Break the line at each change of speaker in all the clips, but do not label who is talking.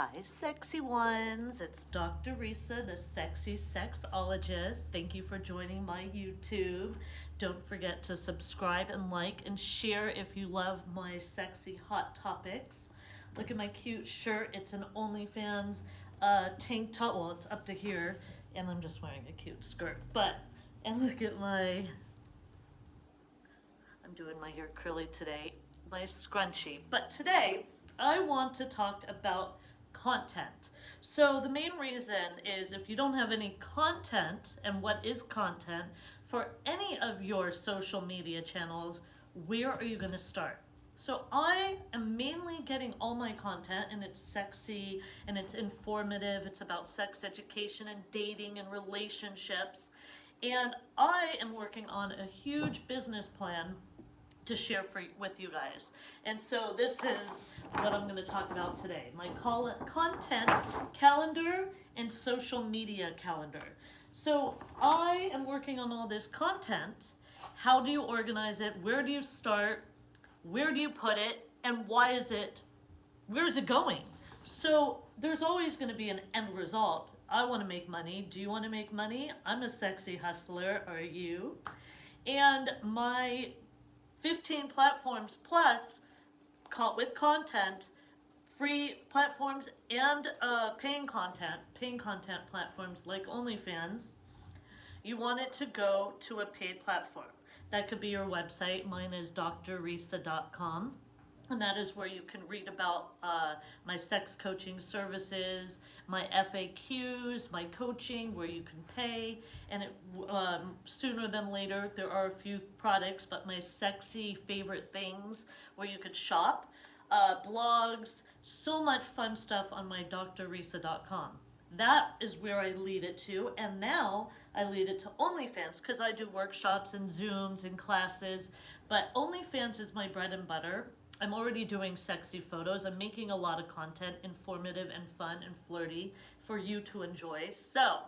Hi, sexy ones. It's Dr. Resa, the sexy sexologist. Thank you for joining my YouTube. Don't forget to subscribe and like and share if you love my sexy hot topics. Look at my cute shirt. It's an OnlyFans tank top. Well, it's up to here, and I'm just wearing a cute skirt. And look at I'm doing my hair curly today, my scrunchie. But today, I want to talk about content. So the main reason is if you don't have any content, and what is content, for any of your social media channels, where are you going to start? So I am mainly getting all my content, and it's sexy and it's informative. It's about sex education and dating and relationships. And I am working on a huge business plan to share with you guys. And so this is what I'm going to talk about today. My content calendar and social media calendar. So I am working on all this content. How do you organize it? Where do you start? Where do you put it? And where is it going? So there's always going to be an end result. I want to make money. Do you want to make money? I'm a sexy hustler. Are you? And my 15 platforms plus with content, free platforms and paying content platforms like OnlyFans. You want it to go to a paid platform. That could be your website. Mine is drresa.com. And that is where you can read about my sex coaching services, my FAQs, my coaching, where you can pay. And sooner than later, there are a few products, but my sexy favorite things where you could shop, blogs, so much fun stuff on my drresa.com. That is where I lead it to, and now I lead it to OnlyFans because I do workshops and Zooms and classes, but OnlyFans is my bread and butter. I'm already doing sexy photos. I'm making a lot of content, informative and fun and flirty for you to enjoy. So,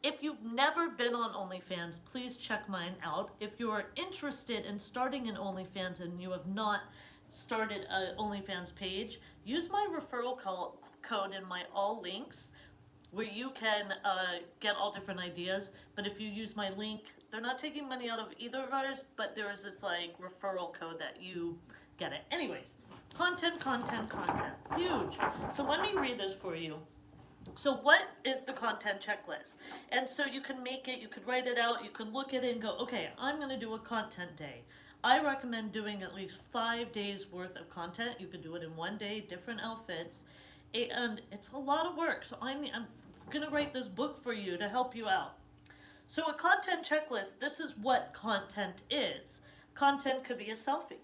if you've never been on OnlyFans, please check mine out. If you are interested in starting an OnlyFans and you have not started an OnlyFans page, use my referral code in my all links where you can get all different ideas. But if you use my link, they're not taking money out of either of ours, but there is this like referral code that you get it. Anyways, content, huge. So let me read this for you. So what is the content checklist? And so you can make it, you could write it out, you can look at it and go, okay, I'm gonna do a content day. I recommend doing at least 5 days worth of content. You could do it in one day, different outfits. And it's a lot of work. So I'm gonna write this book for you to help you out. So a content checklist, this is what content is. Content could be a selfie,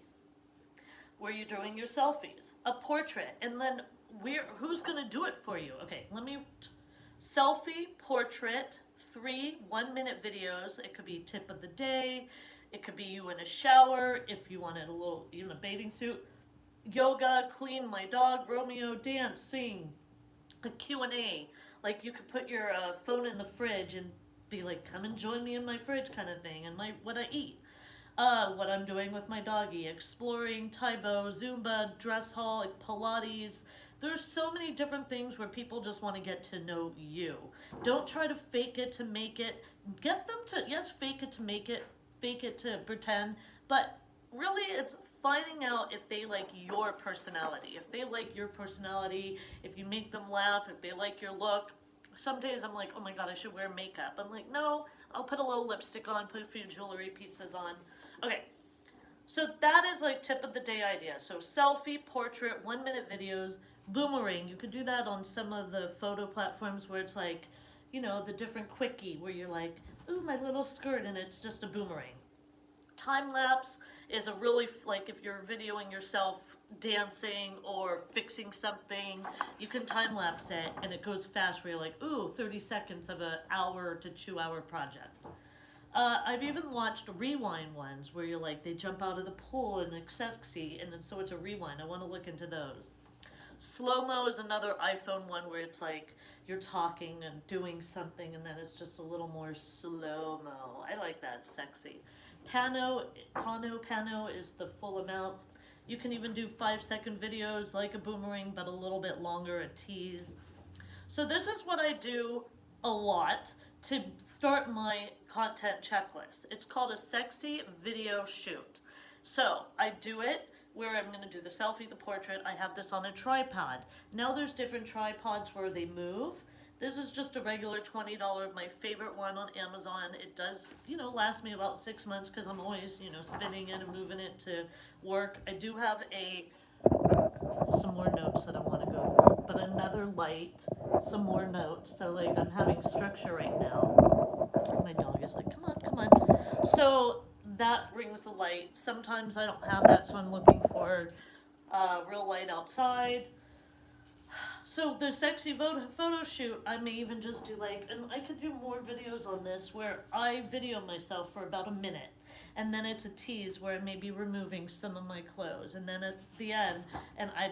where you're doing your selfies, a portrait, and then who's gonna do it for you? Okay, selfie, portrait, 3 1-minute videos. It could be tip of the day. It could be you in a shower if you wanted a little, in a bathing suit. Yoga, clean my dog, Romeo, dance, sing. A Q&A. Like you could put your phone in the fridge and be like, come and join me in my fridge kind of thing, and what I eat. What I'm doing with my doggy, exploring, Taibo, Zumba, dress hall, Pilates. There's so many different things where people just want to get to know you. Don't try to fake it to make it. Get them to, yes, fake it to make it, fake it to pretend, but really it's finding out if they like your personality. If they like your personality, if you make them laugh, if they like your look. Some days I'm like, oh my God, I should wear makeup. I'm like, no, I'll put a little lipstick on, put a few jewelry pieces on. Okay, so that is like tip of the day idea. So selfie, portrait, 1-minute videos, boomerang. You could do that on some of the photo platforms where it's like, the different quickie where you're like, ooh, my little skirt, and it's just a boomerang. Time lapse is a really, like if you're videoing yourself dancing or fixing something, you can time lapse it and it goes fast where you're like, ooh, 30 seconds of an hour to 2-hour project. I've even watched rewind ones where you're like, they jump out of the pool and it's sexy, and then so it's a rewind. I want to look into those. Slow-mo is another iPhone one where it's like you're talking and doing something and then it's just a little more slow-mo. I like that, sexy. Pano is the full amount. You can even do 5-second videos like a boomerang, but a little bit longer, a tease. So this is what I do a lot to start my content checklist. It's called a sexy video shoot. So I do it where I'm going to do the selfie, the portrait. I have this on a tripod. Now there's different tripods where they move. This is just a regular $20, my favorite one on Amazon. It does, last me about 6 months because I'm always, spinning it and moving it to work. I do have some more notes that I want to go through, but another light, some more notes. So like I'm having structure right now. My dog is like, come on, come on. So that brings the light. Sometimes I don't have that, so I'm looking for real light outside. So the sexy photo shoot, I may even just do and I could do more videos on this where I video myself for about a minute. And then it's a tease where I may be removing some of my clothes. And then at the end, and I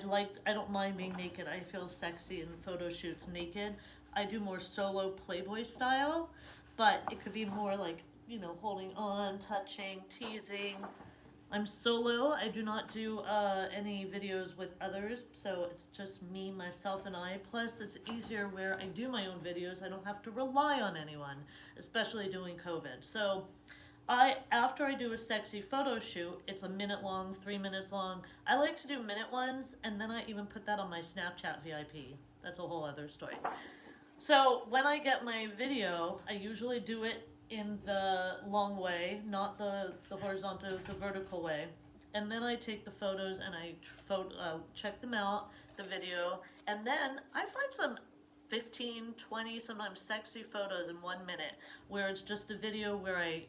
don't mind being naked. I feel sexy in photo shoots naked. I do more solo Playboy style, but it could be more holding on, touching, teasing. I'm solo. I do not do any videos with others, so it's just me, myself, and I. Plus, it's easier where I do my own videos. I don't have to rely on anyone, especially doing COVID. So after I do a sexy photo shoot, it's a minute long, 3 minutes long. I like to do minute ones, and then I even put that on my Snapchat VIP. That's a whole other story. So when I get my video, I usually do it in the long way, not the horizontal, the vertical way. And then I take the photos and I check them out, the video, and then I find some 15, 20, sometimes sexy photos in 1 minute where it's just a video where I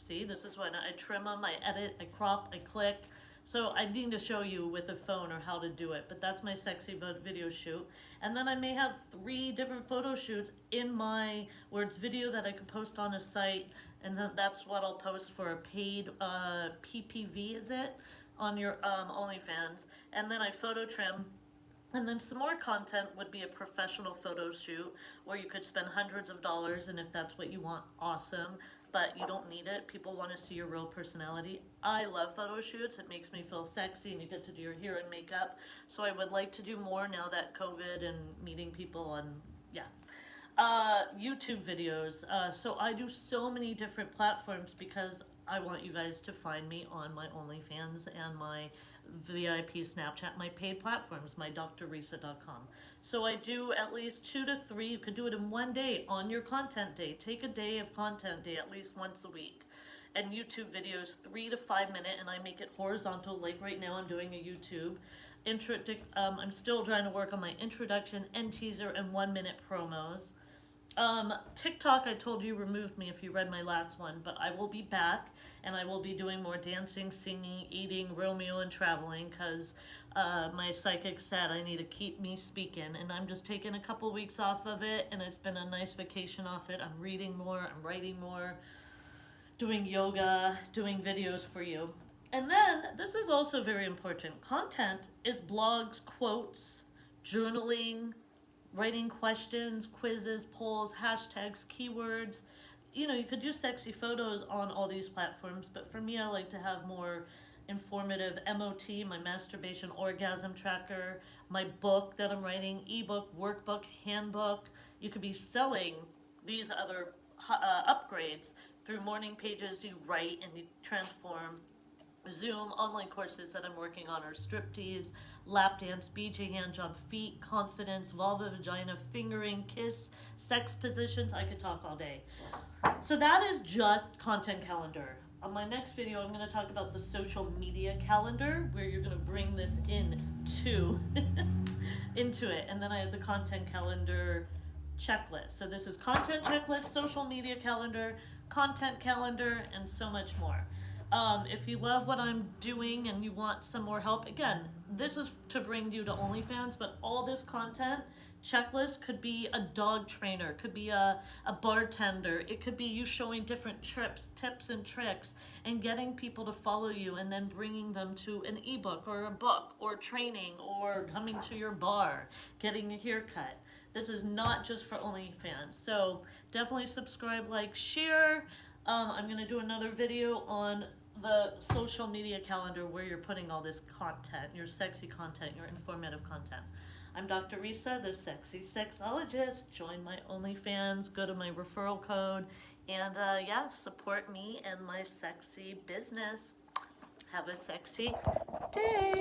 this is when I trim them, I edit, I crop, I click. So I need to show you with a phone or how to do it, but that's my sexy video shoot. And then I may have 3 different photo shoots in where it's video that I could post on a site, and then that's what I'll post for a paid PPV, is it, on your OnlyFans. And then I photo trim. And then some more content would be a professional photo shoot where you could spend hundreds of dollars, and if that's what you want, awesome. But you don't need it. People want to see your real personality. I love photo shoots. It makes me feel sexy, and you get to do your hair and makeup. So I would like to do more now that COVID and meeting people and yeah. YouTube videos. So I do so many different platforms because I want you guys to find me on my OnlyFans and my VIP Snapchat, my paid platforms, my drresa.com. So I do at least 2 to 3. You could do it in 1 day on your content day. Take a day of content day at least once a week. And YouTube videos 3 to 5 minute, and I make it horizontal. Like right now I'm doing a YouTube. I'm still trying to work on my introduction and teaser and 1 minute promos. TikTok, I told you, removed me if you read my last one, but I will be back, and I will be doing more dancing, singing, eating, Romeo, and traveling, because my psychic said I need to keep me speaking, and I'm just taking a couple weeks off of it, and it's been a nice vacation off it. I'm reading more, I'm writing more, doing yoga, doing videos for you. And then, this is also very important. Content is blogs, quotes, journaling, writing questions, quizzes, polls, hashtags, keywords. You could do sexy photos on all these platforms, but for me, I like to have more informative MOT, my masturbation orgasm tracker, my book that I'm writing, ebook, workbook, handbook. You could be selling these other upgrades through morning pages you write and you transform. Zoom, online courses that I'm working on are striptease, lap dance, BJ hand job, feet, confidence, vulva, vagina, fingering, kiss, sex positions. I could talk all day. So that is just content calendar. On my next video, I'm going to talk about the social media calendar, where you're going to bring this into it. And then I have the content calendar checklist. So this is content checklist, social media calendar, content calendar, and so much more. If you love what I'm doing and you want some more help, again, this is to bring you to OnlyFans, but all this content checklist could be a dog trainer, could be a bartender, it could be you showing different tips and tricks, and getting people to follow you, and then bringing them to an ebook or a book or training or coming to your bar, getting a haircut. This is not just for OnlyFans. So definitely subscribe, like, share. I'm going to do another video on the social media calendar where you're putting all this content, your sexy content, your informative content. I'm Dr. Resa, the sexy sexologist. Join my OnlyFans, go to my referral code, and yeah, support me and my sexy business. Have a sexy day.